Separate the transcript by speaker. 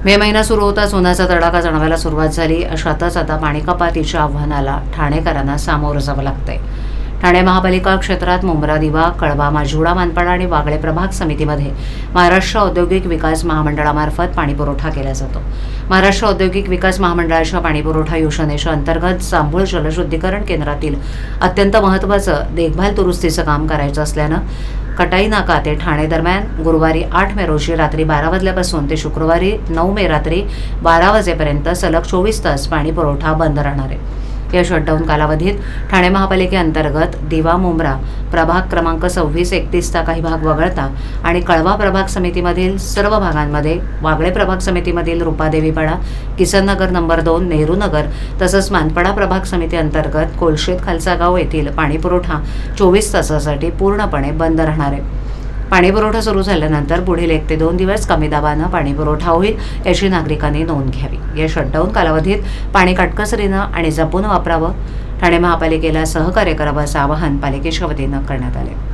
Speaker 1: मे महिना सुरू होताच उन्हाचा तडाखा जाणवायला सुरुवात झाली. अशातच आता पाणी कपातीच्या आव्हानाला ठाणेकरांना सामोरं जावं लागतंय. ठाणे महापालिका क्षेत्रात मुंब्रा, दिवा, कळवा, माजिवडा, मानपाडा आणि वागळे प्रभाग समितीमध्ये महाराष्ट्र औद्योगिक विकास महामंडळामार्फत पाणीपुरवठा केला जातो. महाराष्ट्र औद्योगिक विकास महामंडळाच्या पाणीपुरवठा योजनेच्या अंतर्गत जांभूळ जलशुद्धीकरण केंद्रातील अत्यंत महत्त्वाचं देखभाल दुरुस्तीचं काम करायचं असल्यानं कटाई नाका ते ठाणे दरम्यान गुरुवारी 8 मे रोजी रात्री 12 वाजल्यापासून ते शुक्रवारी 9 मे रात्री 12 वाजेपर्यंत सलग 24 तास पाणी पुरवठा बंद राहणार आहे. या शटडाऊन कालावधीत ठाणे महापालिकेअंतर्गत दिवा, मुंब्रा प्रभाग क्रमांक 26, 31 चा काही भाग वगळता आणि कळवा प्रभाग समितीमधील सर्व भागांमध्ये, वागळे प्रभाग समितीमधील रूपादेवीपाडा, किसननगर नंबर 2, नेहरू नगर तसंच मानपाडा प्रभाग समिती अंतर्गत कोलशेत खालसा गाव येथील पाणीपुरवठा 24 तासासाठी पूर्णपणे बंद राहणार आहे. पाणीपुरवठा सुरू झाल्यानंतर पुढील 1 ते 2 दिवस कमी दाबानं पाणीपुरवठा होईल याची नागरिकांनी नोंद घ्यावी. या शटडाऊन कालावधीत पाणी काटकसरीनं आणि जपून वापरावं, ठाणे महापालिकेला सहकार्य करावं असं आवाहन पालिकेच्या वतीनं करण्यात आले.